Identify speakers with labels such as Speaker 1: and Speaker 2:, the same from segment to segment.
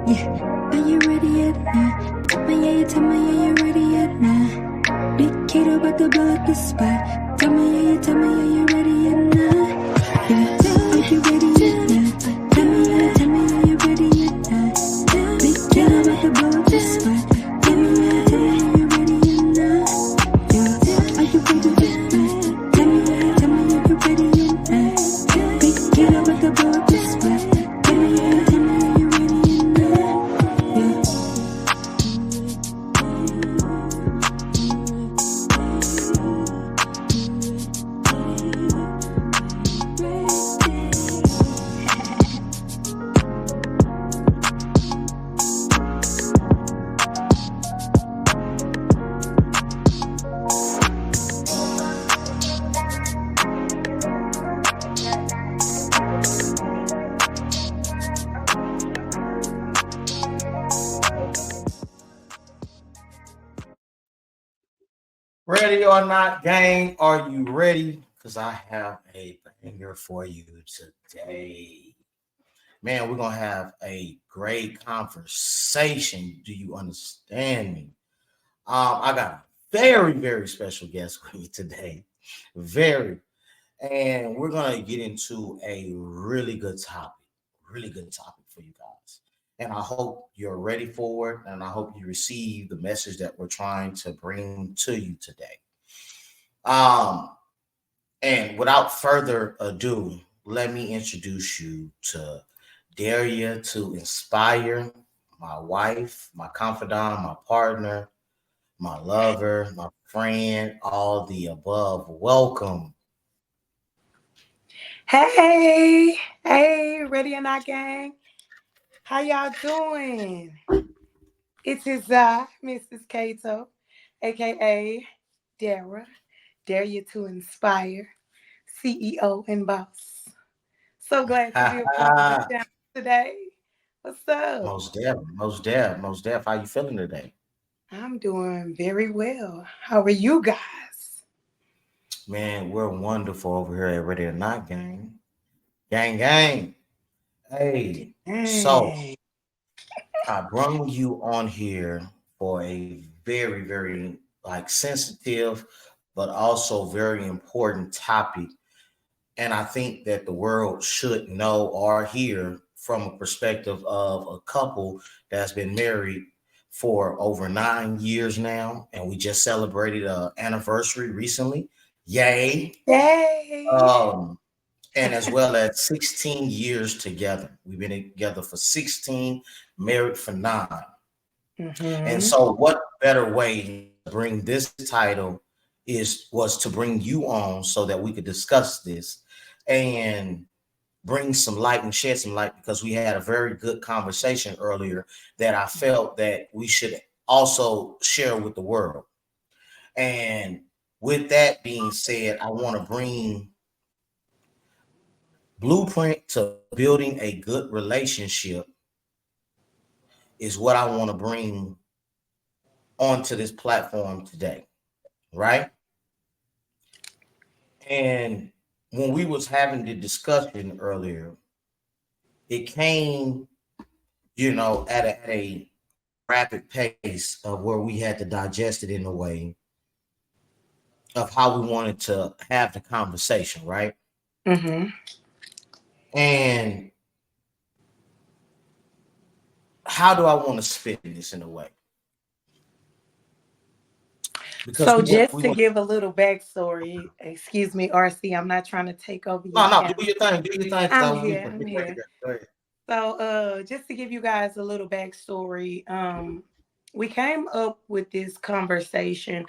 Speaker 1: Yeah, are you ready yet? Nah. Tell me, yeah, you tell me, yeah, you ready yet? Nah. Big kid about to blow up the spot. Tell me, yeah, you tell me, yeah, you ready yet? Nah. Yeah, are you ready yet? Nah. Tell me, yeah, you ready yet? Nah. Big kid about to blow up the spot. Tell me, yeah, you ready yet? Nah. Yeah, are you ready yet? Nah. Tell me, yeah, you ready yet? Nah. Big kid about to blow up the spot. Tell me, yeah, you ready yet? Nah. Yeah.
Speaker 2: Ready or not, gang? Are you ready? Because I have a banger for you today. Man, we're going to have a great conversation. Do you understand me? I got a very, very special guest with me today. Very. And we're going to get into a really good topic. Really good topic for you guys. And I hope you're ready for it. And I hope you receive the message that we're trying to bring to you today. Um, and without further ado, let me introduce you to Daria to Inspire, my wife, my confidant, my partner, my lover, my friend, all the above. Welcome.
Speaker 3: Hey, ready or not, gang? How y'all doing? It is Mrs. Kato, aka Dara. Dare you to inspire, CEO and boss. So glad to be a part of the channel today. What's up?
Speaker 2: Most deaf. How you feeling today?
Speaker 3: I'm doing very well. How are you guys?
Speaker 2: Man, we're wonderful over here at Ready or Not Gang. Gang. Hey, so
Speaker 3: Dang.
Speaker 2: I brought you on here for a very, very like sensitive, but also very important topic. And I think that the world should know or hear from a perspective of a couple that's been married for over 9 years now. And we just celebrated an anniversary recently. Yay.
Speaker 3: Yay.
Speaker 2: Um, and as well as 16 years together. We've been together for 16, married for 9. And
Speaker 3: Mm-hmm.
Speaker 2: so what better way to bring this title was to bring you on so that we could discuss this and bring some light and shed some light because we had a very good conversation earlier that I felt that we should also share with the world. And with that being said, I want to bring blueprint to building a good relationship is what I want to bring onto this platform today, right? And when we was having the discussion earlier, it came, at a rapid pace of where we had to digest it in a way of how we wanted to have the conversation, right?
Speaker 3: Mm-hmm.
Speaker 2: And how do I want to spin this in a way? Because
Speaker 3: So
Speaker 2: we want
Speaker 3: just to give a little backstory, excuse me, RC, I'm not trying to take over your
Speaker 2: no,
Speaker 3: channel.
Speaker 2: do your thing, because I
Speaker 3: I'm
Speaker 2: want
Speaker 3: here,
Speaker 2: people to
Speaker 3: I'm
Speaker 2: get ready.
Speaker 3: here.
Speaker 2: Go ahead.
Speaker 3: So just to give you guys a little backstory, we came up with this conversation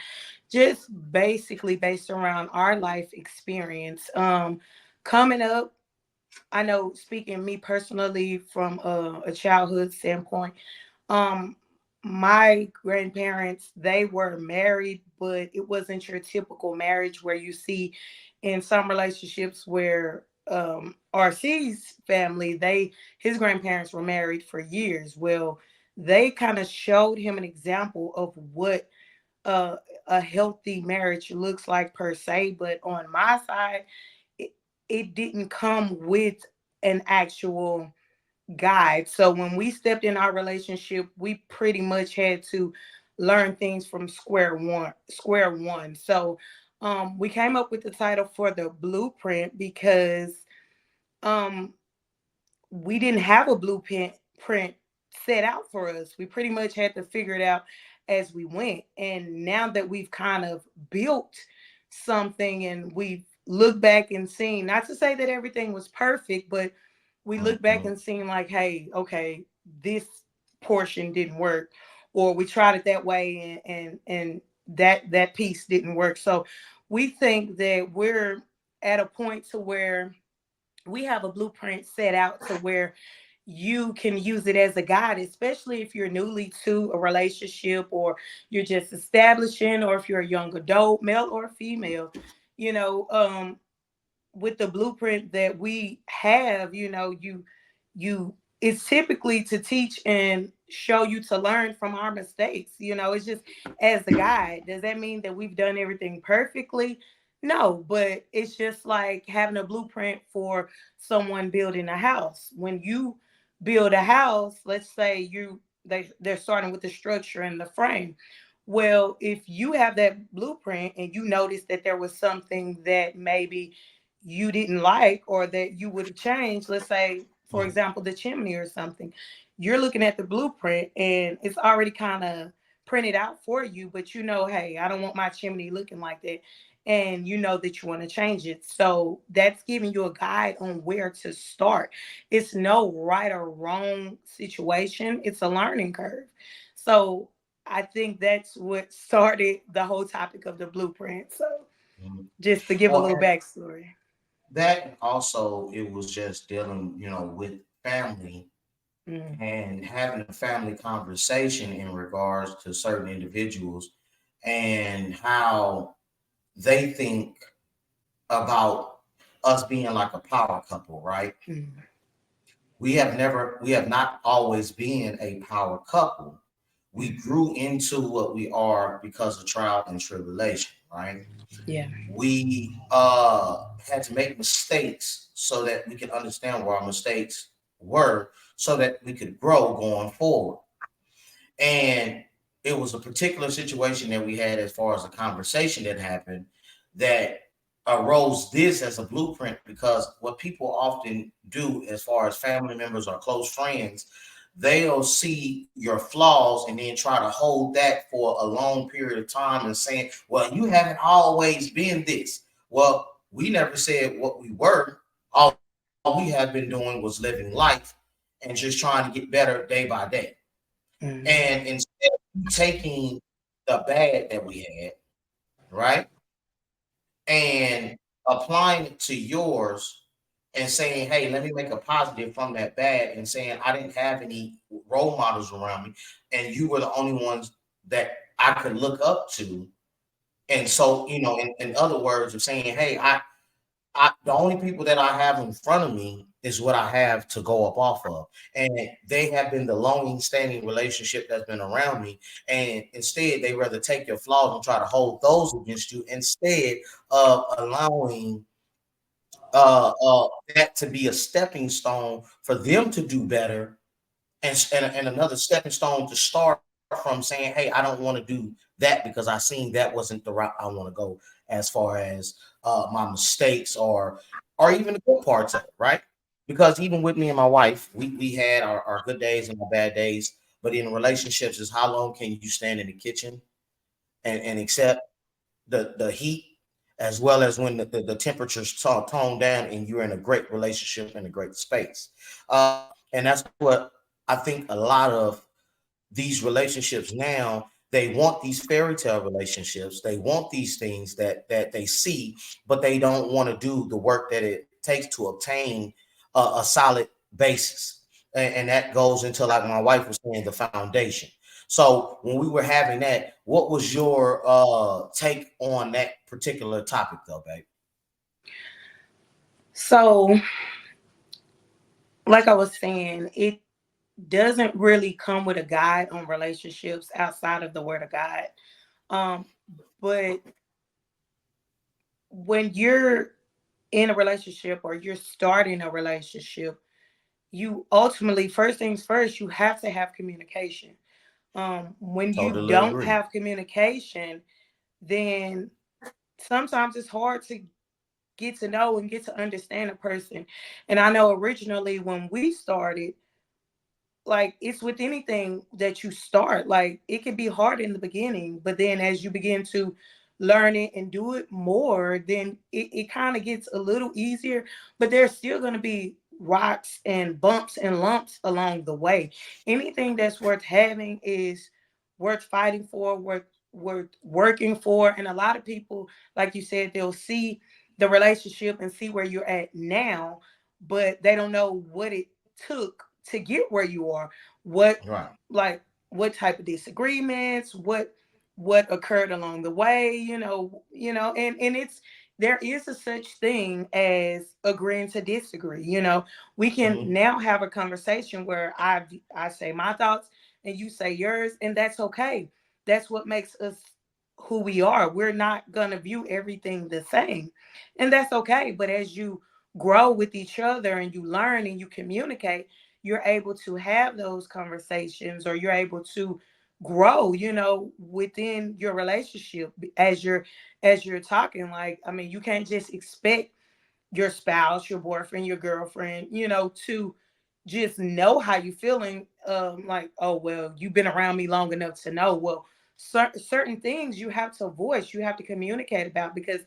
Speaker 3: just basically based around our life experience. Coming up, I know speaking me personally from a childhood standpoint, um, my grandparents, they were married, but it wasn't your typical marriage where you see in some relationships where RC's family, his grandparents were married for years. Well, they kind of showed him an example of what uh, a healthy marriage looks like per se. But on my side, it, it didn't come with an actual guide. So when we stepped in our relationship, we pretty much had to learn things from square one. So we came up with the title for the blueprint because um we didn't have a blueprint set out for us. We pretty much had to figure it out as we went. And now that we've kind of built something and we've looked back and seen, not to say that everything was perfect, but we look back
Speaker 2: Mhm.
Speaker 3: and seen like, hey, okay, this portion didn't work, or we tried it that way and that piece didn't work. So we think that we're at a point to where we have a blueprint set out to where you can use it as a guide, especially if you're newly to a relationship or you're just establishing, or if you're a young adult, male or female. You know, with the blueprint that we have, you it's typically to teach and show you to learn from our mistakes. It's just as a guide. Does that mean that we've done everything perfectly? No, but it's just like having a blueprint for someone building a house. When you build a house, let's say they're starting with the structure and the frame. Well, if you have that blueprint and you notice that there was something that maybe you didn't like or that you would have changed, let's say, for
Speaker 2: Mhm.
Speaker 3: example, the chimney or something, you're looking at the blueprint and it's already kind of printed out for you, but hey, I don't want my chimney looking like that. And you know that you want to change it. So that's giving you a guide on where to start. It's no right or wrong situation, it's a learning curve. So I think that's what started the whole topic of the blueprint. So
Speaker 2: Mhm.
Speaker 3: just to give a
Speaker 2: Well,
Speaker 3: little backstory.
Speaker 2: that also it was just dealing, with family
Speaker 3: Mm,
Speaker 2: and having a family conversation in regards to certain individuals and how they think about us being like a power couple, right?
Speaker 3: mm,
Speaker 2: We have not always been a power couple. We grew into what we are because of trial and tribulation, right?
Speaker 3: yeah.
Speaker 2: We had to make mistakes so that we could understand where our mistakes were so that we could grow going forward. And it was a particular situation that we had as far as a conversation that happened that arose this as a blueprint because what people often do as far as family members or close friends, they'll see your flaws and then try to hold that for a long period of time and saying, well, you haven't always been this. Well, we never said what we were. All we have been doing was living life and just trying to get better day by day.
Speaker 3: Mm,
Speaker 2: And instead of taking the bad that we had, right, and applying it to yours and saying, hey, let me make a positive from that bad, and saying I didn't have any role models around me, and you were the only ones that I could look up to. And so, in other words, of saying, hey, the only people that I have in front of me is what I have to go up off of. And they have been the longing standing relationship that's been around me. And instead, they rather take your flaws and try to hold those against you instead of allowing that to be a stepping stone for them to do better and another stepping stone to start from saying, hey, I don't want to do that because I seen that wasn't the route I want to go as far as my mistakes or even the good parts of it, right? Because even with me and my wife, we had our good days and our bad days, but in relationships is how long can you stand in the kitchen and accept the heat as well as when the temperatures tone down and you're in a great relationship in a great space. And that's what I think a lot of these relationships now, they want these fairy tale relationships, they want these things that they see, but they don't want to do the work that it takes to obtain a solid basis. And that goes into, like my wife was saying, the foundation. So when we were having that, what was your take on that particular topic though, babe?
Speaker 3: So, like I was saying, it doesn't really come with a guide on relationships outside of the word of God. Um, but when you're in a relationship or you're starting a relationship, you ultimately, first things first, you have to have communication. When you
Speaker 2: Totally
Speaker 3: don't
Speaker 2: agree.
Speaker 3: have communication, then sometimes it's hard to get to know and get to understand a person. And I know originally when we started, like it's with anything that you start, like it can be hard in the beginning, but then as you begin to learn it and do it more, then it kind of gets a little easier. But there's still going to be rocks and bumps and lumps along the way. Anything that's worth having is worth fighting for, worth working for. And a lot of people, like you said, they'll see the relationship and see where you're at now, but they don't know what it took to get where you are. What,
Speaker 2: Right.
Speaker 3: like, what type of disagreements, what occurred along the way, and it's, there is a such thing as agreeing to disagree. We can
Speaker 2: Hmm.
Speaker 3: now have a conversation where I say my thoughts and you say yours, and that's okay. That's what makes us who we are. We're not gonna view everything the same, and that's okay. But as you grow with each other and you learn and you communicate, you're able to have those conversations, or you're able to grow, within your relationship as you're talking. Like, I mean, you can't just expect your spouse, your boyfriend, your girlfriend, to just know how you feeling. Like, oh well, you've been around me long enough to know. Well, certain things you have to voice, you have to communicate about, because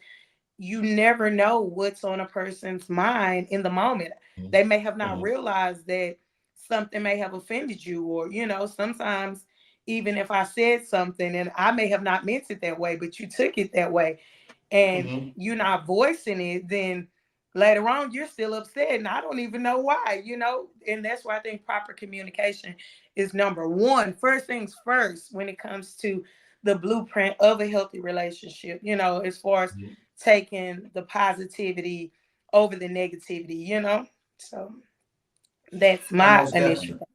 Speaker 3: you never know what's on a person's mind in the moment. They may have not
Speaker 2: Hmm.
Speaker 3: realized that something may have offended you, or sometimes even if I said something and I may have not meant it that way, but you took it that way, and
Speaker 2: Hmm.
Speaker 3: you're not voicing it, then later on you're still upset and I don't even know why. And that's why I think proper communication is number one. First things first when it comes to the blueprint of a healthy relationship, as far as taking the positivity over the negativity. So that's
Speaker 2: And
Speaker 3: my
Speaker 2: most definitely.
Speaker 3: initial.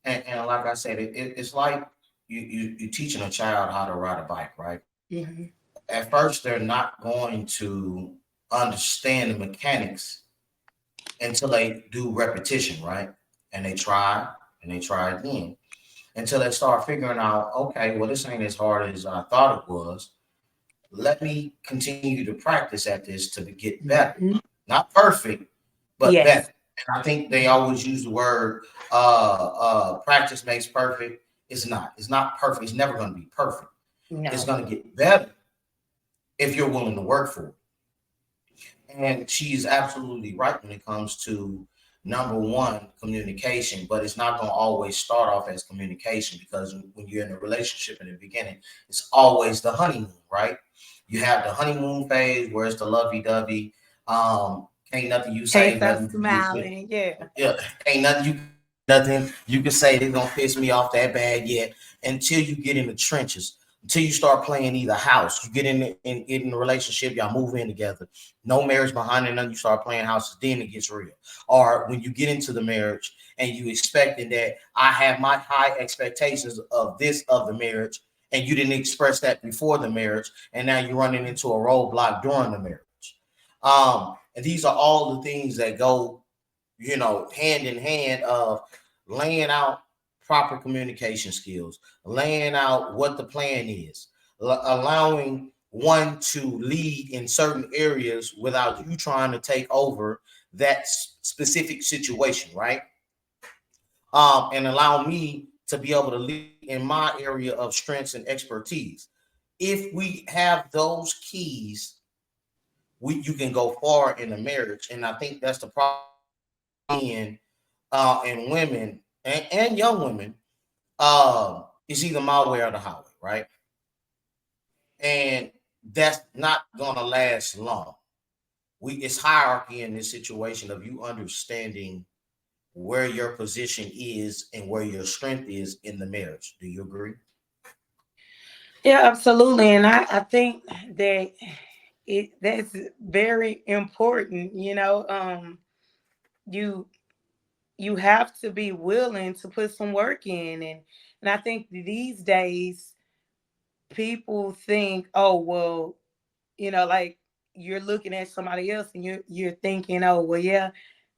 Speaker 2: And like I said, it's like you teaching a child how to ride a bike, right?
Speaker 3: Mhm.
Speaker 2: At first, they're not going to understand the mechanics until they do repetition, right? And they try and they try again until they start figuring out, okay, well, this ain't as hard as I thought it was. Let me continue to practice at this to get better.
Speaker 3: Mhm.
Speaker 2: Not perfect, but better.
Speaker 3: Yes.
Speaker 2: And I think they always use the word practice makes perfect. It's not. It's not perfect. It's never going to be perfect. It's
Speaker 3: No.
Speaker 2: going to get better if you're willing to work for it. And she's absolutely right when it comes to number one, communication, but it's not going to always start off as communication, because when you're in a relationship in the beginning, it's always the honeymoon, right? You have the honeymoon phase where it's the lovey dovey. Ain't nothing you
Speaker 3: Can't
Speaker 2: say,
Speaker 3: stop
Speaker 2: nothing
Speaker 3: smiling. Yeah.
Speaker 2: yeah, ain't nothing you can say that's gonna piss me off that bad yet, until you get in the trenches, until you start playing either house. You get in a relationship, y'all move in together. No marriage behind it, none. You start playing houses, then it gets real. Or when you get into the marriage and you expecting that I have my high expectations of this of the marriage, and you didn't express that before the marriage, and now you're running into a roadblock during the marriage. And these are all the things that go, hand in hand of laying out proper communication skills, laying out what the plan is, allowing one to lead in certain areas without you trying to take over that specific situation, right? And allow me to be able to lead in my area of strengths and expertise. If we have those keys, you can go far in a marriage. And I think that's the problem in and women and young women, is either my way or the highway, right? And that's not gonna last long. It's hierarchy in this situation of you understanding where your position is and where your strength is in the marriage. Do you agree?
Speaker 3: Yeah, absolutely. And I think that that's very important. You you have to be willing to put some work in, and I think these days people think, oh well, like you're looking at somebody else and you're thinking, oh well, yeah,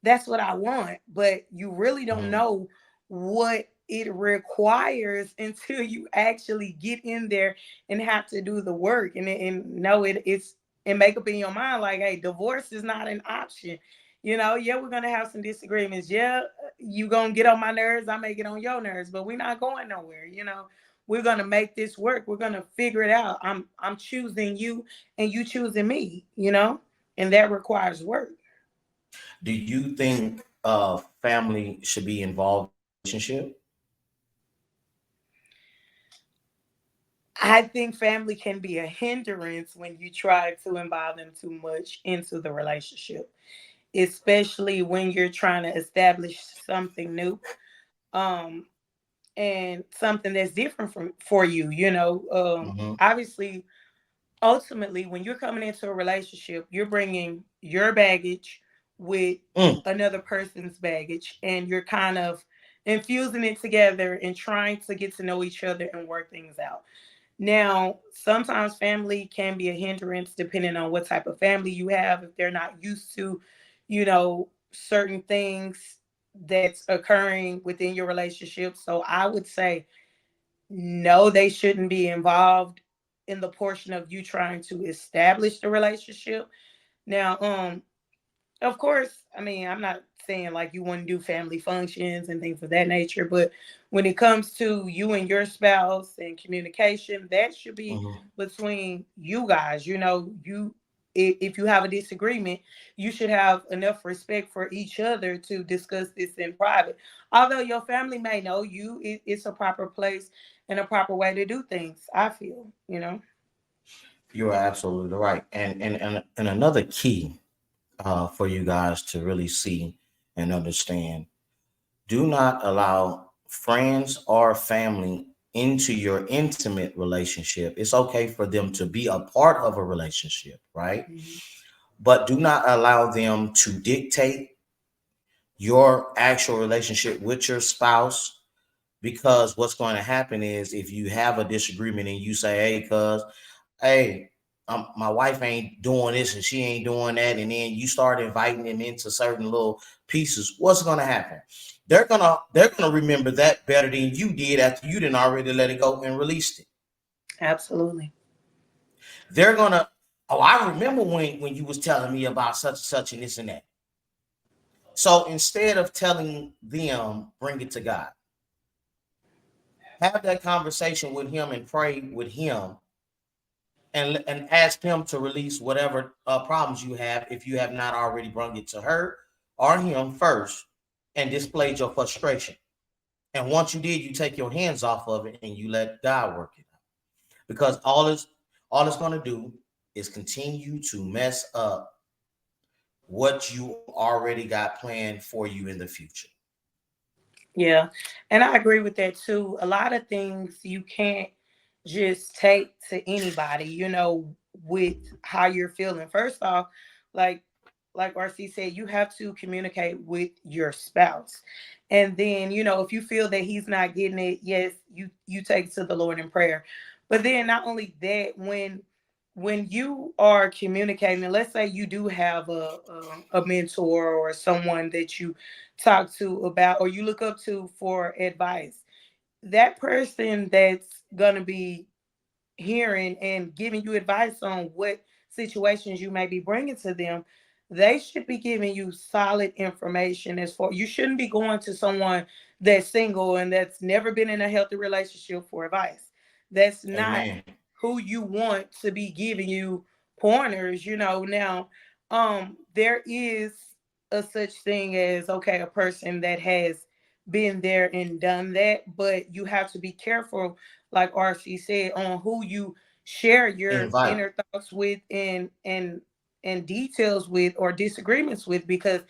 Speaker 3: that's what I want, but you really don't
Speaker 2: Mhm.
Speaker 3: know what it requires until you actually get in there and have to do the work and know it's and make up in your mind like, hey, divorce is not an option. Yeah, we're gonna have some disagreements. Yeah, you gonna get on my nerves, I may get on your nerves, but we're not going nowhere. We're gonna make this work. We're gonna figure it out. I'm choosing you and you choosing me, and that requires work.
Speaker 2: Do you think family should be involved in a relationship?
Speaker 3: I think family can be a hindrance when you try to involve them too much into the relationship, especially when you're trying to establish something new, um, and something that's different from for you.
Speaker 2: Hmm.
Speaker 3: Obviously, ultimately, when you're coming into a relationship, you're bringing your baggage with
Speaker 2: Mm.
Speaker 3: another person's baggage, and you're kind of infusing it together and trying to get to know each other and work things out. Now, sometimes family can be a hindrance depending on what type of family you have. If they're not used to, certain things that's occurring within your relationship. So I would say no, they shouldn't be involved in the portion of you trying to establish the relationship. Now, of course, I mean, I'm not saying like you wouldn't do family functions and things of that nature, but when it comes to you and your spouse and communication, that should be
Speaker 2: Hmm.
Speaker 3: between you guys. If you have a disagreement, you should have enough respect for each other to discuss this in private. Although your family may know you, it's a proper place and a proper way to do things, I feel.
Speaker 2: You're absolutely right. And another key for you guys to really see and understand: do not allow friends or family into your intimate relationship. It's okay for them to be a part of a relationship, right?
Speaker 3: Mhm.
Speaker 2: But do not allow them to dictate your actual relationship with your spouse, because what's going to happen is if you have a disagreement and you say, hey, cuz, hey, my wife ain't doing this and she ain't doing that, and then you start inviting them into certain little pieces, what's going to happen? They're gonna remember that better than you did after you didn't already let it go and released it.
Speaker 3: Absolutely.
Speaker 2: They're gonna, oh, I remember when you was telling me about such and such and this and that. So instead of telling them, bring it to God. Have that conversation with him and pray with him, and ask him to release whatever problems you have if you have not already brought it to her or him first and displayed your frustration. And once you did, you take your hands off of it and you let God work it out. Because all it's going to do is continue to mess up what you already got planned for you in the future.
Speaker 3: Yeah. And I agree with that too. A lot of things you can't just take to anybody, with how you're feeling. First off, like RC said, you have to communicate with your spouse. And then, if you feel that he's not getting it, yes, you take it to the Lord in prayer. But then not only that, when you are communicating, and let's say you do have a mentor or someone that you talk to about or you look up to for advice, that person that's going to be hearing and giving you advice on what situations you may be bringing to them, they should be giving you solid information. As for, you shouldn't be going to someone that's single and that's never been in a healthy relationship for advice. That's not
Speaker 2: Amen.
Speaker 3: who you want to be giving you pointers. Now, there is a such thing as, okay, a person that has been there and done that, but you have to be careful, like RC said, on who you share your
Speaker 2: Invite.
Speaker 3: inner thoughts with and details with or disagreements with, because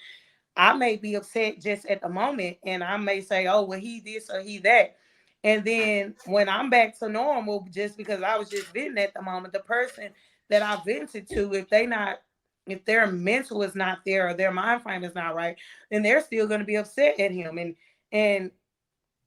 Speaker 3: I may be upset just at the moment and I may say, oh, well, he this or he that. And then when I'm back to normal, just because I was just venting at the moment, the person that I vented to, if their mental is not there or their mind frame is not right, then they're still going to be upset at him. And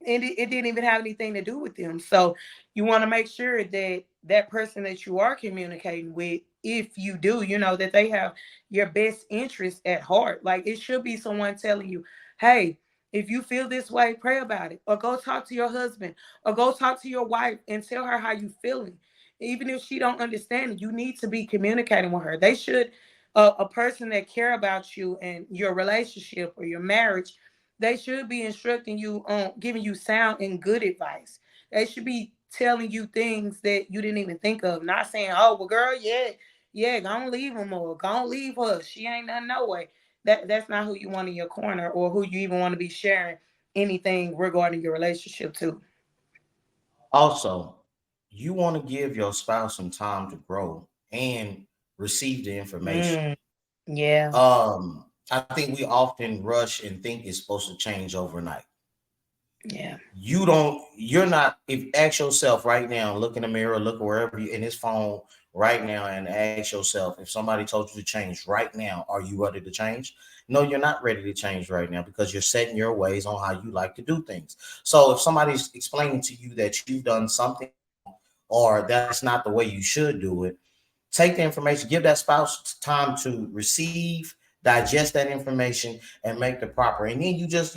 Speaker 3: it didn't even have anything to do with them. So you want to make sure that that person that you are communicating with if you do, you know, that they have your best interest at heart. Like it should be someone telling you, hey, if you feel this way, pray about it, or go talk to your husband, or go talk to your wife and tell her how you feeling. Even if she don't understand it, you need to be communicating with her. They should, a person that care about you and your relationship or your marriage, they should be instructing you on giving you sound and good advice. They should be telling you things that you didn't even think of. Not saying, "Oh, well, girl, yeah, yeah, gonna leave him or gonna leave her. She ain't nothing no way." That's not who you want in your corner or who you even want to be sharing anything regarding your relationship to.
Speaker 2: Also, you want to give your spouse some time to grow and receive the information.
Speaker 3: Mm, yeah,
Speaker 2: I think we often rush and think it's supposed to change overnight.
Speaker 3: yeah.
Speaker 2: You're not, if ask yourself right now, look in the mirror, look wherever you in this phone right now and ask yourself, if somebody told you to change right now, are you ready to change? No, you're not ready to change right now because you're setting your ways on how you like to do things. So if somebody's explaining to you that you've done something or that's not the way you should do it, take the information, give that spouse time to receive, digest that information, and make the proper. And then you just,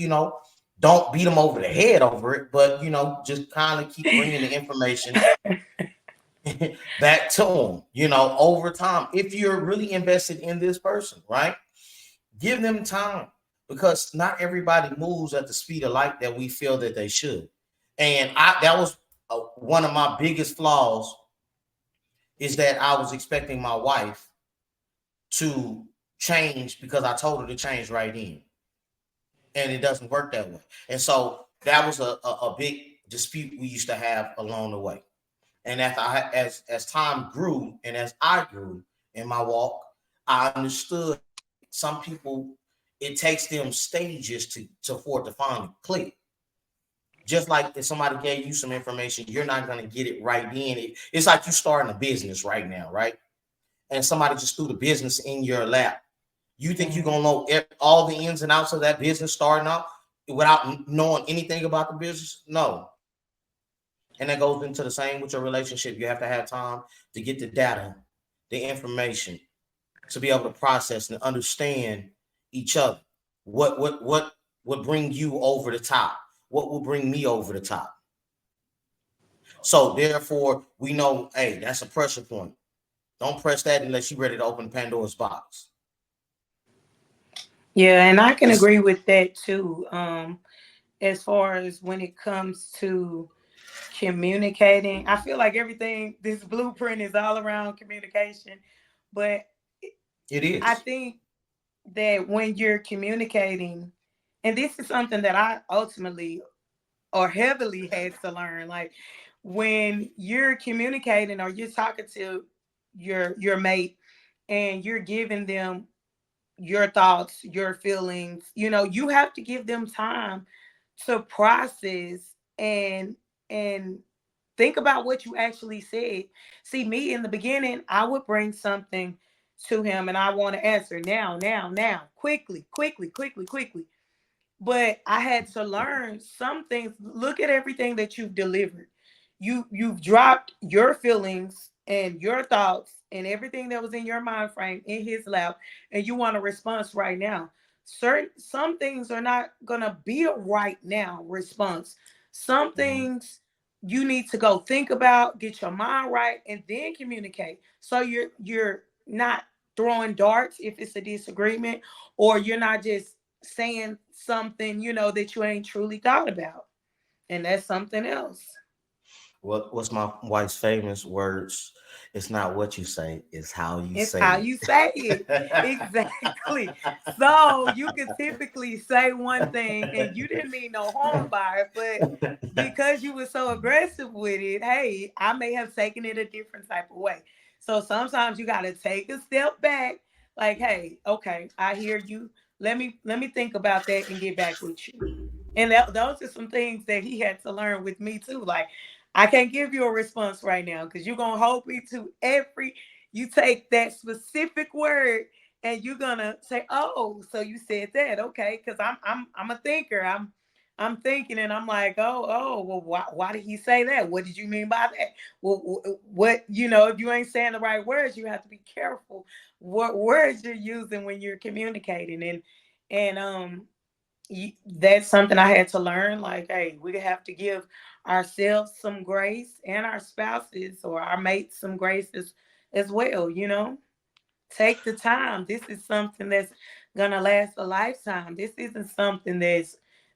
Speaker 2: don't beat them over the head over it, but just kind of keep bringing the information back to them, over time. If you're really invested in this person, right? Give them time because not everybody moves at the speed of light that we feel that they should. And that was one of my biggest flaws is that I was expecting my wife to change because I told her to change right in. And it doesn't work that way. And so that was a big dispute we used to have along the way. And as time grew and as I grew in my walk, I understood some people, it takes them stages for it to finally click. Just like if somebody gave you some information, you're not going to get it right then. It's like you starting a business right now, right? And somebody just threw the business in your lap. You think you're going to know all the ins and outs of that business starting out without knowing anything about the business? No. And that goes into the same with your relationship. You have to have time to get the data, the information, to be able to process and understand each other. What would bring you over the top? What will bring me over the top? So therefore, we know, hey, that's a pressure point. Don't press that unless you're ready to open Pandora's box.
Speaker 3: Yeah, and I can
Speaker 2: It's,
Speaker 3: agree with that too. As far as when it comes to communicating, I feel like everything, this blueprint is all around communication. But
Speaker 2: it
Speaker 3: I
Speaker 2: is.
Speaker 3: think that when you're communicating, and this is something that I ultimately or heavily had to learn, like when you're communicating or you're talking to your mate and you're giving them your thoughts, your feelings, you have to give them time to process and think about what you actually said. See, me in the beginning, I would bring something to him and I want to answer now, now, now, quickly, quickly, quickly, quickly. But I had to learn some things. Look at everything that you've delivered. You've dropped your feelings and your thoughts and everything that was in your mind frame in his lap, and you want a response right now. Some things are not gonna be a right now response. Some
Speaker 2: Mhm.
Speaker 3: things you need to go think about, get your mind right, and then communicate. So you're not throwing darts if it's a disagreement, or you're not just saying something, that you ain't truly thought about. And that's something else.
Speaker 2: What's my wife's famous words? It's not what you say, it's how you
Speaker 3: It's
Speaker 2: say
Speaker 3: how you say it.
Speaker 2: it.
Speaker 3: Exactly. So you could typically say one thing and you didn't mean no harm by it, but because you were so aggressive with it, hey, I may have taken it a different type of way. So sometimes you got to take a step back, like, hey, okay, I hear you. Let me think about that and get back with you. And those are some things that he had to learn with me too. Like, I can't give you a response right now because you're gonna hold me to every. You take that specific word and you're gonna say, "Oh, so you said that, okay?" Because I'm a thinker. I'm thinking, and I'm like, well, why did he say that? What did you mean by that? Well, what, if you ain't saying the right words, you have to be careful what words you're using when you're communicating. And that's something I had to learn. Like, hey, we have to give ourselves some grace and our spouses or our mates some grace as well. Take the time. This is something that's gonna last a lifetime. This isn't something that,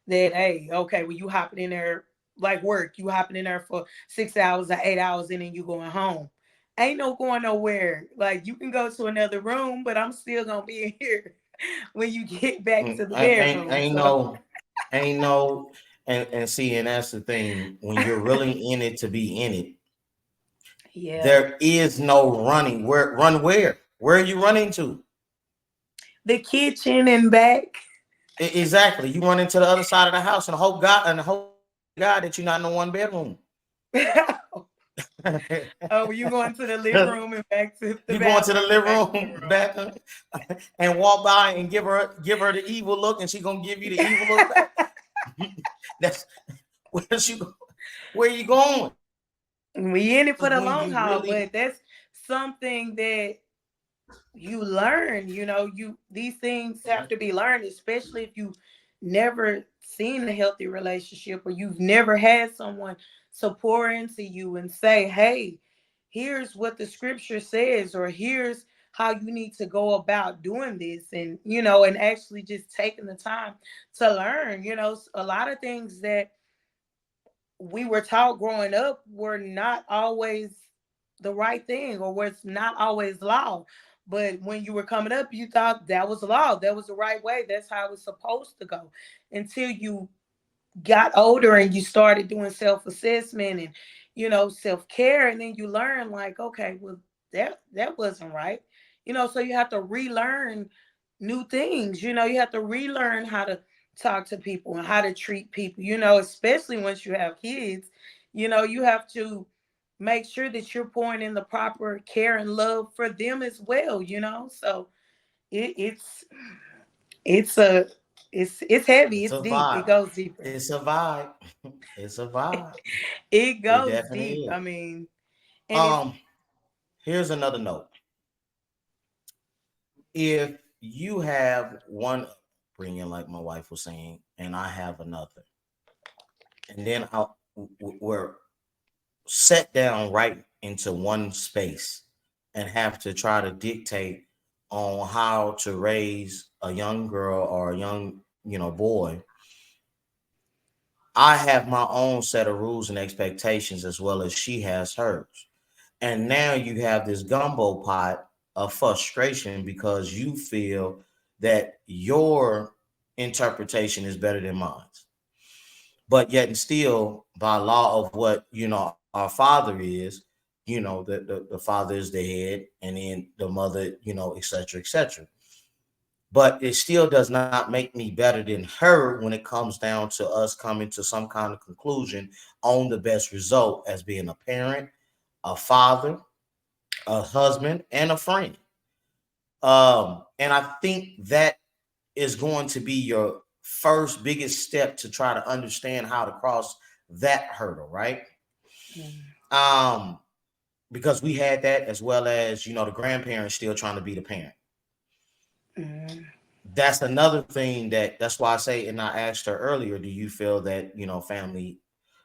Speaker 3: hey, okay, well, you hopping in there like work, you hopping in there for 6 hours or 8 hours and then you going home. Ain't no going nowhere. Like, you can go to another room, but I'm still gonna be in here when you get back to the bedroom.
Speaker 2: Ain't
Speaker 3: So
Speaker 2: no, ain't no, and see, and that's the thing. When you're really in it to be in it,
Speaker 3: yeah.
Speaker 2: there is no running. Run where? Where are you running to?
Speaker 3: The kitchen and back.
Speaker 2: Exactly. You run into the other side of the house and hope God that you're not in the one bedroom.
Speaker 3: Oh, you going to the living room and back to the
Speaker 2: You going to the
Speaker 3: bathroom?
Speaker 2: living room back and walk by and give her the evil look, and she gonna give you the evil look back. That's where you going?
Speaker 3: We in it for the
Speaker 2: When
Speaker 3: long
Speaker 2: you
Speaker 3: haul,
Speaker 2: really
Speaker 3: but that's something that you learn. These things have to be learned, especially if you never seen a healthy relationship or you've never had someone to pour into you and say, hey, here's what the scripture says, or here's how you need to go about doing this. And actually just taking the time to learn. A lot of things that we were taught growing up were not always the right thing, or was not always law. But when you were coming up, you thought that was law. That was the right way. That's how it was supposed to go. Until you got older and you started doing self-assessment and self-care, and then you learn, like, okay, well, that wasn't right. So you have to relearn new things. You have to relearn how to talk to people and how to treat people, especially once you have kids. You have to make sure that you're pouring in the proper care and love for them as well. So it's a it's heavy,
Speaker 2: it's
Speaker 3: it's
Speaker 2: a
Speaker 3: deep, it
Speaker 2: vibe.
Speaker 3: goes deeper.
Speaker 2: It's a vibe. It's a vibe.
Speaker 3: It
Speaker 2: It
Speaker 3: goes
Speaker 2: definitely
Speaker 3: deep. I
Speaker 2: is.
Speaker 3: mean, and it's
Speaker 2: Um, Here's another note. If you have one upbringing, like my wife was saying, and I have another, and then we're set down right into one space and have to try to dictate on how to raise a young girl or a young, boy. I have my own set of rules and expectations as well as she has hers. And now you have this gumbo pot of frustration because you feel that your interpretation is better than mine. But yet and still, by law of what our father is, the father is the head, and then the mother, etc., etc. But it still does not make me better than her when it comes down to us coming to some kind of conclusion on the best result as being a parent, a father, a husband, and a friend. And I think that is going to be your first biggest step to try to understand how to cross that hurdle, right?
Speaker 3: mm,
Speaker 2: Um, because we had that as well as the grandparents still trying to be the parent.
Speaker 3: mm,
Speaker 2: That's another thing that's why I say, and I asked her earlier, do you feel that family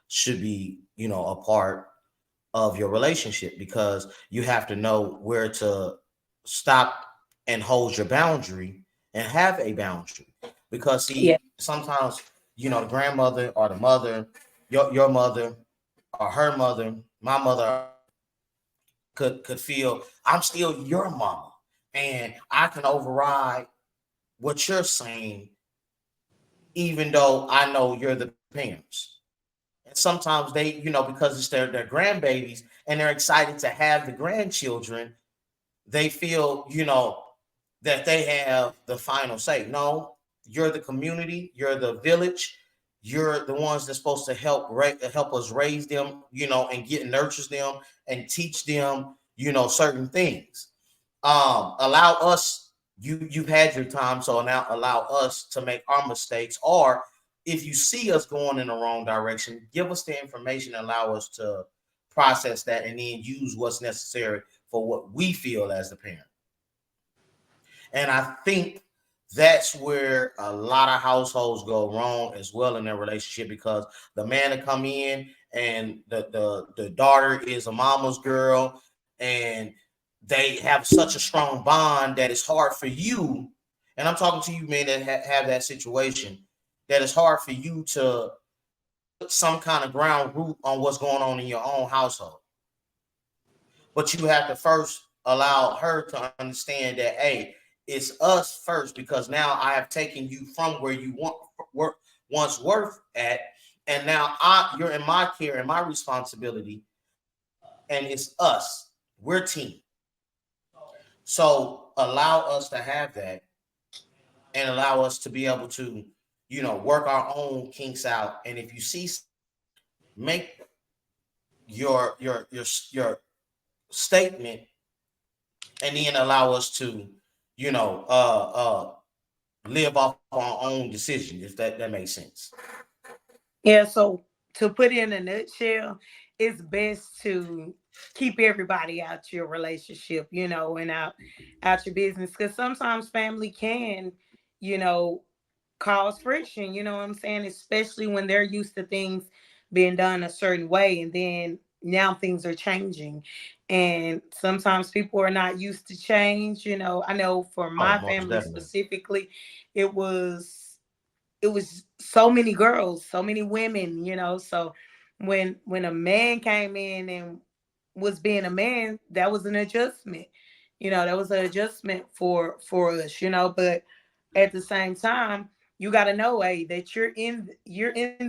Speaker 2: should be a part of your relationship, because you have to know where to stop and hold your boundary and have a boundary. Because
Speaker 3: yeah,
Speaker 2: see, sometimes the grandmother or the mother, your mother or her mother, my mother, could feel I'm still your mama and I can override what you're saying, even though I know you're the parents. And sometimes they, because it's their grandbabies and they're excited to have the grandchildren, they feel, that they have the final say. No, you're the community, you're the village, you're the ones that's supposed to help us raise them, and get nurtures them and teach them, certain things. Allow us. You've had your time, so now allow us to make our mistakes, or if you see us going in the wrong direction, give us the information, allow us to process that, and then use what's necessary for what we feel as the parent. And I think that's where a lot of households go wrong as well in their relationship, because the man to come in and the daughter is a mama's girl, and they have such a strong bond that it's hard for you. And I'm talking to you, men, that have that situation, that it's hard for you to put some kind of ground root on what's going on in your own household. But you have to first allow her to understand that, hey, it's us first, because now I have taken you from where you once worth at, and now you're in my care and my responsibility, and it's us. We're team. So allow us to have that, and allow us to be able to, work our own kinks out. And if you see, make your statement, and then allow us to, you know, live off our own decision, if that makes sense.
Speaker 3: Yeah, so to put it in a nutshell, it's best to keep everybody out your relationship, and out your business, because sometimes family can, you know, cause friction, you know what I'm saying? Especially when they're used to things being done a certain way, and then now things are changing. And sometimes people are not used to change. I know for
Speaker 2: Oh,
Speaker 3: my
Speaker 2: most
Speaker 3: family
Speaker 2: definitely.
Speaker 3: specifically, it was it was so many girls, so many women, so when a man came in and was being a man, that was an adjustment. That was an adjustment for us, but at the same time, you got to know, hey, that you're in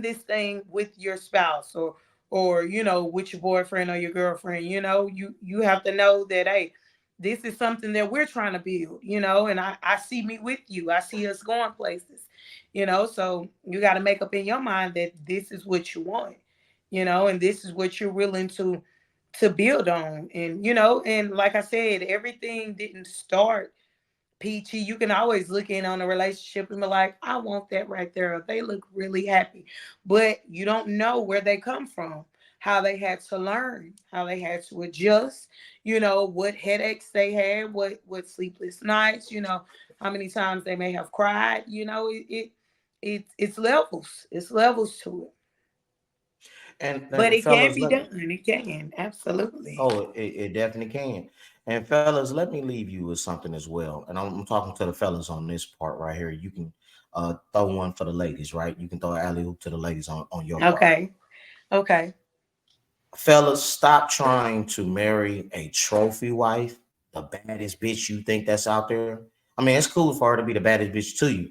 Speaker 3: this thing with your spouse, or with your boyfriend or your girlfriend. You have to know that, hey, this is something that we're trying to build, and I see me with you. I see us going places, so you got to make up in your mind that this is what you want, and this is what you're willing to build on. And and like I said, everything didn't start peachy. You can always look in on a relationship and be like, I want that right there. They look really happy. But you don't know where they come from, how they had to learn, how they had to adjust, what headaches they had, what sleepless nights, how many times they may have cried. It's levels. It's levels to it. But
Speaker 2: And
Speaker 3: it can
Speaker 2: fellas,
Speaker 3: be done. It can. Absolutely.
Speaker 2: it definitely can. And fellas, let me leave you with something as well. And I'm talking to the fellas on this part right here. You can throw one for the ladies, right? You can throw an alley hoop to the ladies on your part.
Speaker 3: Okay. Okay.
Speaker 2: Fellas, stop trying to marry a trophy wife, the baddest bitch you think that's out there. I mean, it's cool for her to be the baddest bitch to you,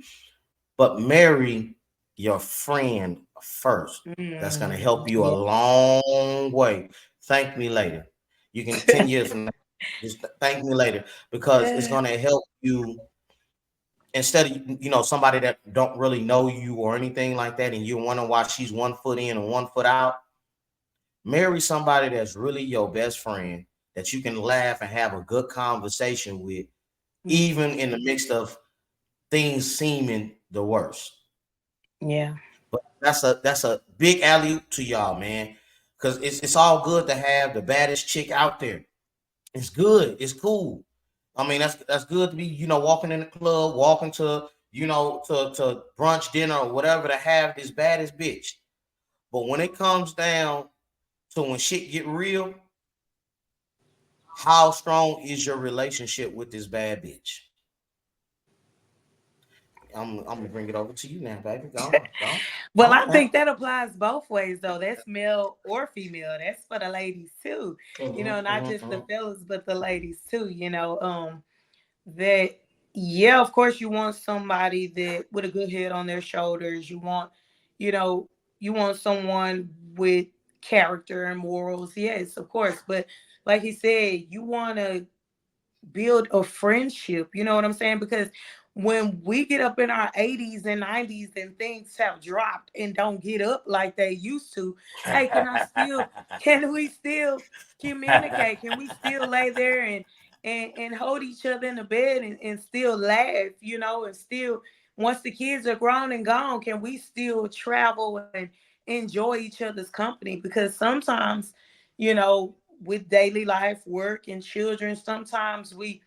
Speaker 2: but marry your friend first. That's gonna help you a
Speaker 3: Yeah.
Speaker 2: long way. Thank me later. You can 10 years from now, just thank me later, because it's gonna help you, instead of somebody that don't really know you or anything like that, and you're wondering why she's 1 foot in and 1 foot out. Marry somebody that's really your best friend, that you can laugh and have a good conversation with, even in the midst of things seeming the worst.
Speaker 3: Yeah.
Speaker 2: But that's a big alley to y'all, man. Cause it's all good to have the baddest chick out there. It's good. It's cool. I mean, that's good to be, walking in the club, walking to, to brunch, dinner, or whatever, to have this baddest bitch. But when it comes down to when shit get real, how strong is your relationship with this bad bitch? I'm gonna bring it over to you now, baby. Go
Speaker 3: Well,
Speaker 2: on
Speaker 3: I
Speaker 2: now.
Speaker 3: think that applies both ways, though. That's male or female. That's for the ladies too. Not just the
Speaker 2: Mm-hmm.
Speaker 3: fellas, but the ladies too. That yeah, of course, you want somebody that with a good head on their shoulders. You know, you want someone with character and morals. Yes, of course. But like he said, you want to build a friendship. You know what I'm saying? Because when we get up in our 80s and 90s and things have dropped and don't get up like they used to, hey, can we still communicate? Can we still lay there and hold each other in the bed and still laugh, and still once the kids are grown and gone, can we still travel and enjoy each other's company? Because sometimes, with daily life, work, and children, sometimes we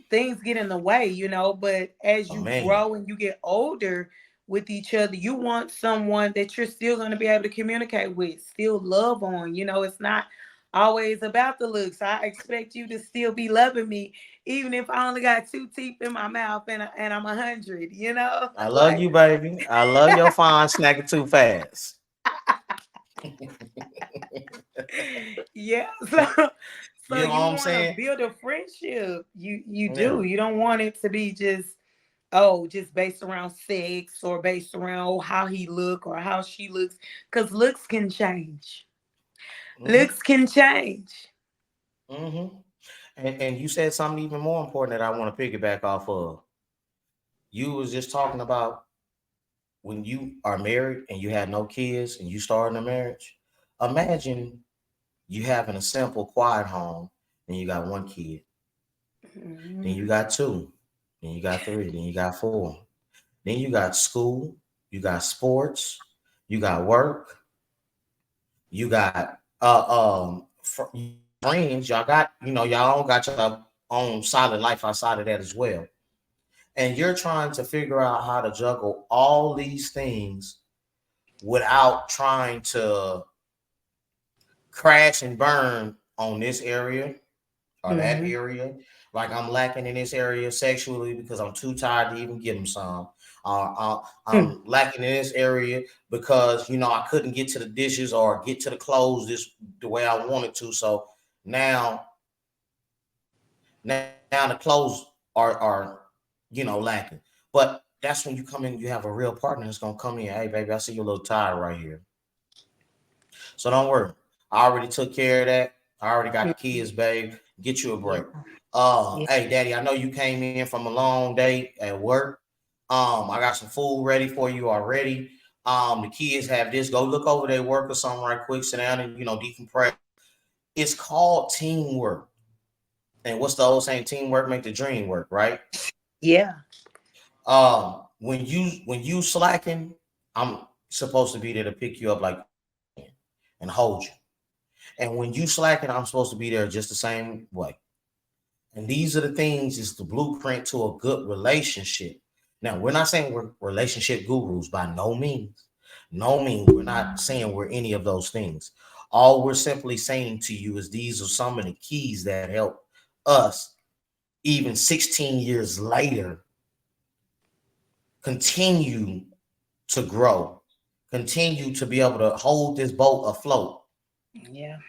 Speaker 3: things get in the way, but as
Speaker 2: Oh
Speaker 3: you
Speaker 2: man,
Speaker 3: grow and you get older with each other, you want someone that you're still going to be able to communicate with, still love on. It's not always about the looks. I expect you to still be loving me, even if I only got two teeth in my mouth and I'm 100,
Speaker 2: I love
Speaker 3: like,
Speaker 2: you, baby. I love your fine snacking too fast.
Speaker 3: yeah. So
Speaker 2: You know what
Speaker 3: you
Speaker 2: I'm
Speaker 3: want to
Speaker 2: saying?
Speaker 3: build a friendship. You
Speaker 2: Yeah.
Speaker 3: do. You don't want it to be just based around sex or based around how he look or how she looks, because looks can change.
Speaker 2: hmm
Speaker 3: Looks can change.
Speaker 2: hmm And you said something even more important that I want to piggyback off of. You was just talking about when you are married and you had no kids and you starting a marriage. Imagine you having a simple, quiet home and you got one kid, then
Speaker 3: Mhm.
Speaker 2: you got two, then you got three, then you got four, then you got school, you got sports, you got work, you got friends. Y'all got y'all all got your own solid life outside of that as well, and you're trying to figure out how to juggle all these things without trying to crash and burn on this area or that
Speaker 3: Mhm.
Speaker 2: area. Like I'm lacking in this area sexually because I'm too tired to even give them some.
Speaker 3: Hmm.
Speaker 2: I'm lacking in this area because I couldn't get to the dishes or get to the clothes the way I wanted to. So now now the clothes are lacking. But that's when you come in. You have a real partner that's gonna come in. Hey, baby, I see you a little tired right here. So don't worry. I already took care of that. I already got the
Speaker 3: Mhm.
Speaker 2: kids, babe. Get you a
Speaker 3: Yeah.
Speaker 2: break.
Speaker 3: Yeah.
Speaker 2: Hey, daddy, I know you came in from a long day at work. I got some food ready for you already. The kids have this. Go look over their work or something right quick. Sit down and decompress. It's called teamwork. And what's the old saying? Teamwork make the dream work, right?
Speaker 3: Yeah.
Speaker 2: When you slacking, I'm supposed to be there to pick you up like and hold you. And when you slacking, I'm supposed to be there just the same way. And these are the things, is the blueprint to a good relationship. Now, we're not saying we're relationship gurus by no means. No means. We're not saying we're any of those things. All we're simply saying to you is these are some of the keys that help us, even 16 years later, continue to grow, continue to be able to hold this boat afloat,
Speaker 3: Yeah.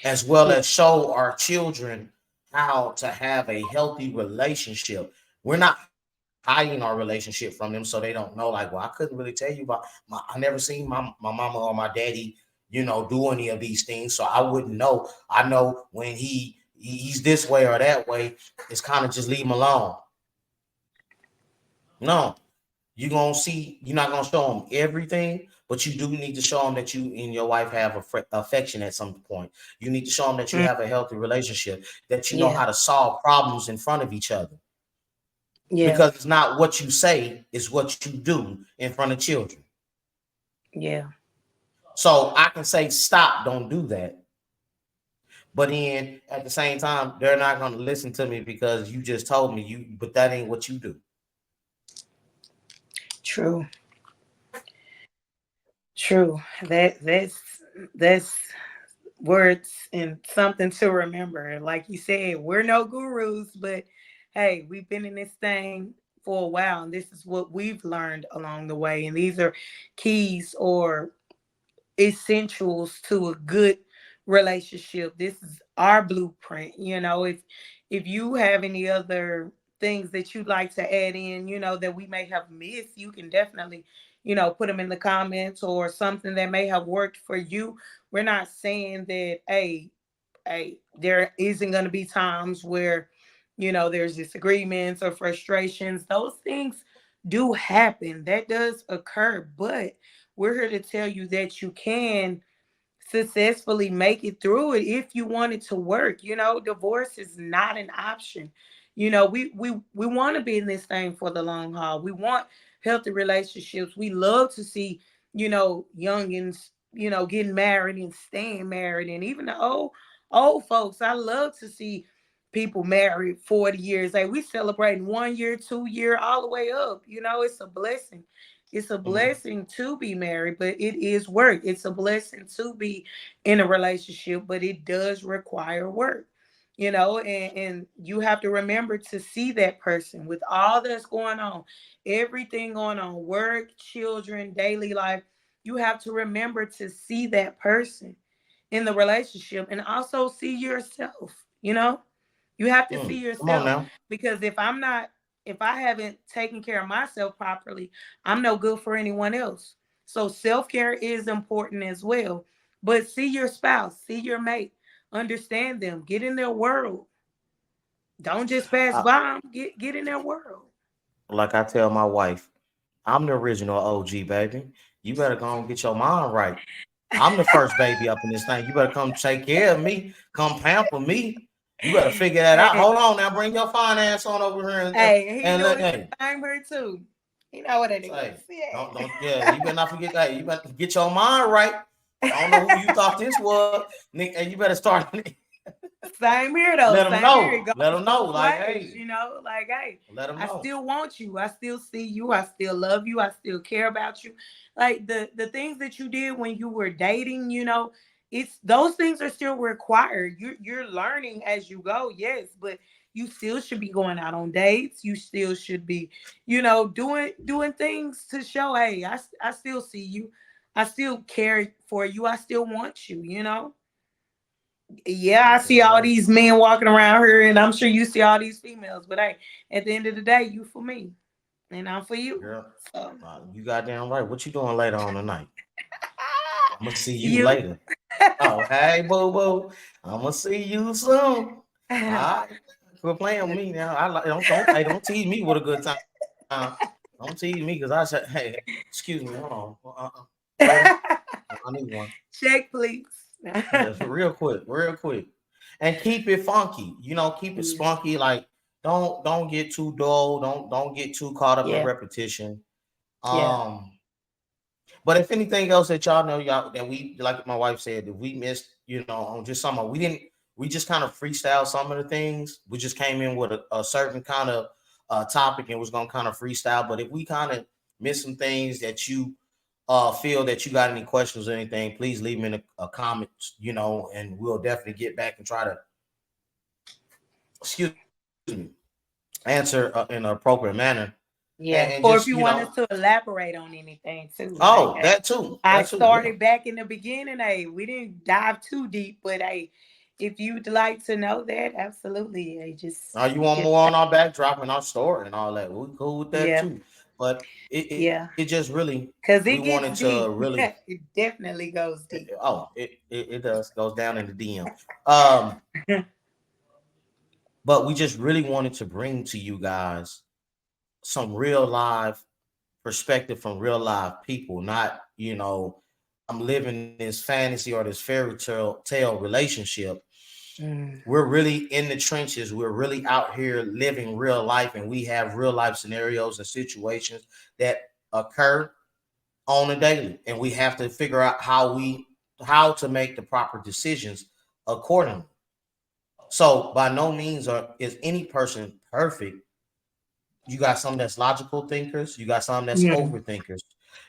Speaker 2: as well
Speaker 3: Yeah.
Speaker 2: as show our children how to have a healthy relationship. We're not hiding our relationship from them so they don't know, like, well, I couldn't really tell you about I never seen my mama or my daddy, do any of these things. So I wouldn't know. I know when he's this way or that way, it's kind of just leave him alone. No, you're not gonna show them everything, but you do need to show them that you and your wife have affection at some point. You need to show them that you
Speaker 3: Mm.
Speaker 2: have a healthy relationship, that you know
Speaker 3: Yeah.
Speaker 2: how to solve problems in front of each other.
Speaker 3: Yeah.
Speaker 2: Because it's not what you say, it's what you do in front of children.
Speaker 3: Yeah.
Speaker 2: So I can say stop, don't do that. But then at the same time, they're not gonna listen to me because you just told me but that ain't what you do.
Speaker 3: True. True. That's words and something to remember. Like you said, we're no gurus, but hey, we've been in this thing for a while, and this is what we've learned along the way. And these are keys or essentials to a good relationship. This is our blueprint. If you have any other things that you'd like to add in, that we may have missed, you can definitely, put them in the comments, or something that may have worked for you. We're not saying that, hey, there isn't going to be times where, there's disagreements or frustrations. Those things do happen. That does occur, but we're here to tell you that you can successfully make it through it if you want it to work. Divorce is not an option. You know, we want to be in this thing for the long haul. We want healthy relationships. We love to see, youngins, getting married and staying married, and even the old folks. I love to see people married 40 years. Like, we celebrating 1 year, 2 year, all the way up. It's a blessing. It's a
Speaker 2: Mhm.
Speaker 3: blessing to be married, but it is work. It's a blessing to be in a relationship, but it does require work. And you have to remember to see that person with all that's going on, everything going on, work, children, daily life. You have to remember to see that person in the relationship, and also see yourself. You have to see
Speaker 2: Come on
Speaker 3: yourself,
Speaker 2: now.
Speaker 3: because if I haven't taken care of myself properly, I'm no good for anyone else. So self-care is important as well. But see your spouse, see your mate, understand them, get in their world. Don't just pass
Speaker 2: I,
Speaker 3: by them, get in their world.
Speaker 2: like I tell my wife, I'm the original OG, baby. You better go and get your mind right. I'm the first baby up in this thing. You better come take care of me, come pamper me. You better figure that out.
Speaker 3: Hey,
Speaker 2: Hold on now, bring your finance on over here
Speaker 3: hey, he
Speaker 2: and
Speaker 3: doing
Speaker 2: let
Speaker 3: the
Speaker 2: hey,
Speaker 3: same here too. You know what it is.
Speaker 2: say,
Speaker 3: Yeah.
Speaker 2: don't yeah, you better not forget that. You better get your mind right. I don't know who you thought this was, Nick, and you better start
Speaker 3: Same here though.
Speaker 2: let them
Speaker 3: Same here. It
Speaker 2: know. Let
Speaker 3: goes
Speaker 2: them know.
Speaker 3: both
Speaker 2: Like,
Speaker 3: ways,
Speaker 2: hey,
Speaker 3: like, hey,
Speaker 2: let them
Speaker 3: I
Speaker 2: know.
Speaker 3: still want you. I still see you. I still love you. I still care about you. Like, the things that you did when you were dating, it's those things are still required. You're learning as you go, yes, but you still should be going out on dates. You still should be, doing things to show, hey, I still see you. I still care for you. I still want you. Yeah, I see
Speaker 2: Goddamn
Speaker 3: all
Speaker 2: right.
Speaker 3: these men walking around here, and I'm sure you see all these females. But hey, at the end of the day, you for me, and I'm for you.
Speaker 2: Girl,
Speaker 3: So
Speaker 2: you goddamn right. What you doing later on tonight? I'm gonna see you
Speaker 3: you,
Speaker 2: later. Oh, hey, boo boo. I'm gonna see you soon. All right. Quit playing with me now. I like don't tease me with a good time. Don't tease me because I said, hey, excuse me, hold on. Waiter, I need one.
Speaker 3: check, please.
Speaker 2: Yes, real quick, real quick. And keep it funky. Keep it
Speaker 3: Yeah,
Speaker 2: spunky. Like don't get too dull. Don't get too caught up in
Speaker 3: yeah,
Speaker 2: repetition.
Speaker 3: yeah.
Speaker 2: Um, but if anything else that y'all know, y'all that we like my wife said, that we missed, on just some of we just kind of freestyle some of the things. We just came in with a certain kind of topic and was gonna kind of freestyle. But if we kind of miss some things that you feel that you got any questions or anything, please leave them in a comments, and we'll definitely get back and try to, excuse me, answer in an appropriate manner. And
Speaker 3: Yeah.
Speaker 2: just,
Speaker 3: Or if you want us to elaborate on anything too, like,
Speaker 2: oh,
Speaker 3: hey,
Speaker 2: that too.
Speaker 3: I
Speaker 2: That too. Yeah.
Speaker 3: started back in the beginning. Hey, we didn't dive too deep, but hey, if you'd like to know that, absolutely. Hey,
Speaker 2: You want
Speaker 3: just
Speaker 2: more on our backdrop and our story and all that? We cool with that
Speaker 3: yeah,
Speaker 2: too. But it
Speaker 3: yeah.
Speaker 2: just really
Speaker 3: Because
Speaker 2: we
Speaker 3: it
Speaker 2: wanted
Speaker 3: gets
Speaker 2: to
Speaker 3: deep.
Speaker 2: really
Speaker 3: It definitely goes deep.
Speaker 2: it does goes down in the DM. Um, but we just really wanted to bring to you guys some real live perspective from real live people, not I'm living this fantasy or this fairy tale relationship.
Speaker 3: Mm,
Speaker 2: We're really in the trenches. We're really out here living real life, and we have real life scenarios and situations that occur on a daily, and we have to figure out how to make the proper decisions accordingly. So by no means is any person perfect. You got some that's logical thinkers, you got some that's
Speaker 3: mm,
Speaker 2: overthinkers,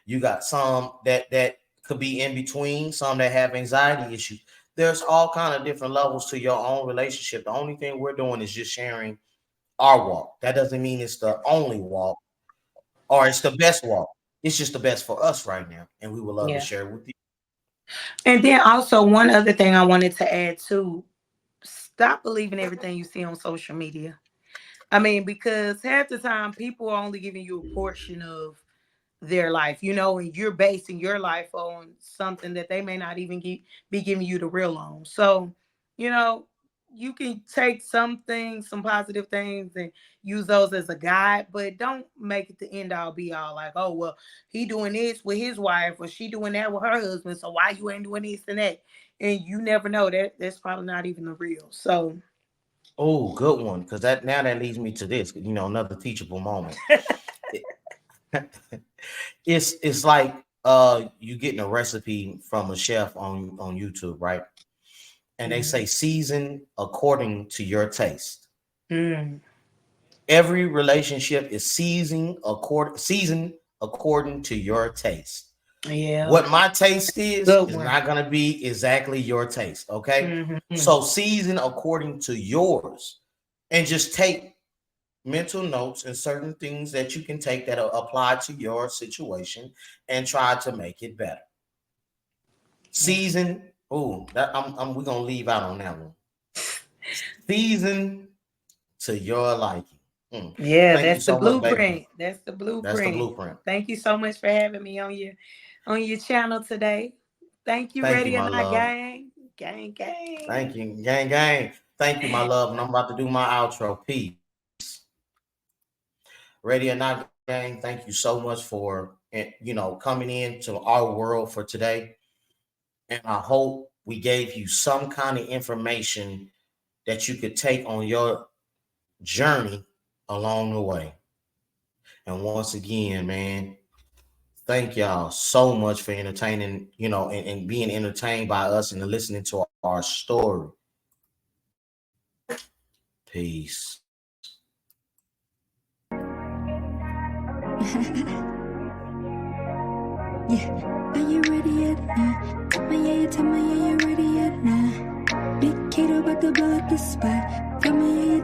Speaker 2: you got some that could be in between, some that have anxiety issues. There's all kind of different levels to your own relationship. The only thing we're doing is just sharing our walk. That doesn't mean it's the only walk or it's the best walk. It's just the best for us right now, and we would love to
Speaker 3: yeah.
Speaker 2: share it with you.
Speaker 3: And then also one other thing I wanted to add too, stop believing everything you see on social media. I mean, because half the time people are only giving you a portion of their life, and you're basing your life on something that they may not even be giving you the real on. So, you know, you can take some things, some positive things, and use those as a guide, but don't make it the end all be all. Like, oh well, he doing this with his wife, or she doing that with her husband. So why you ain't doing this and that? And you never know, that's probably not even the real. So
Speaker 2: Oh, good one. Because that leads me to this, another teachable moment. It's like you getting a recipe from a chef on YouTube, right? And they say season according to your taste.
Speaker 3: Mm.
Speaker 2: Every relationship is seasoned according to your taste.
Speaker 3: Yeah.
Speaker 2: What my taste is
Speaker 3: Good
Speaker 2: is
Speaker 3: one.
Speaker 2: not gonna be exactly your taste. Okay.
Speaker 3: Mhm.
Speaker 2: So season according to yours, and just take mental notes and certain things that you can take that apply to your situation and try to make it better. Season. Oh, that we're gonna leave out on that one. Season to your liking.
Speaker 3: Yeah,
Speaker 2: Thank you
Speaker 3: that's the
Speaker 2: so much, baby.
Speaker 3: blueprint. That's the
Speaker 2: That's the
Speaker 3: blueprint.
Speaker 2: blueprint.
Speaker 3: Thank you so much for having me on your channel today. Thank you,
Speaker 2: Thank
Speaker 3: Ready
Speaker 2: you,
Speaker 3: or
Speaker 2: my
Speaker 3: Not
Speaker 2: love.
Speaker 3: Gang. Gang, gang.
Speaker 2: Thank you, gang, gang. Thank you, my love. And I'm about to do my outro. Peace. Ready or Not Gang, thank you so much for coming into our world for today. And I hope we gave you some kind of information that you could take on your journey along the way. And once again, man, thank y'all so much for entertaining, and being entertained by us and listening to our story. Peace.
Speaker 1: Yeah, are you ready yet? Nah. Tell me, yeah, you ready yet? Nah. Big kid about to blow up the spot. Tell me, yeah,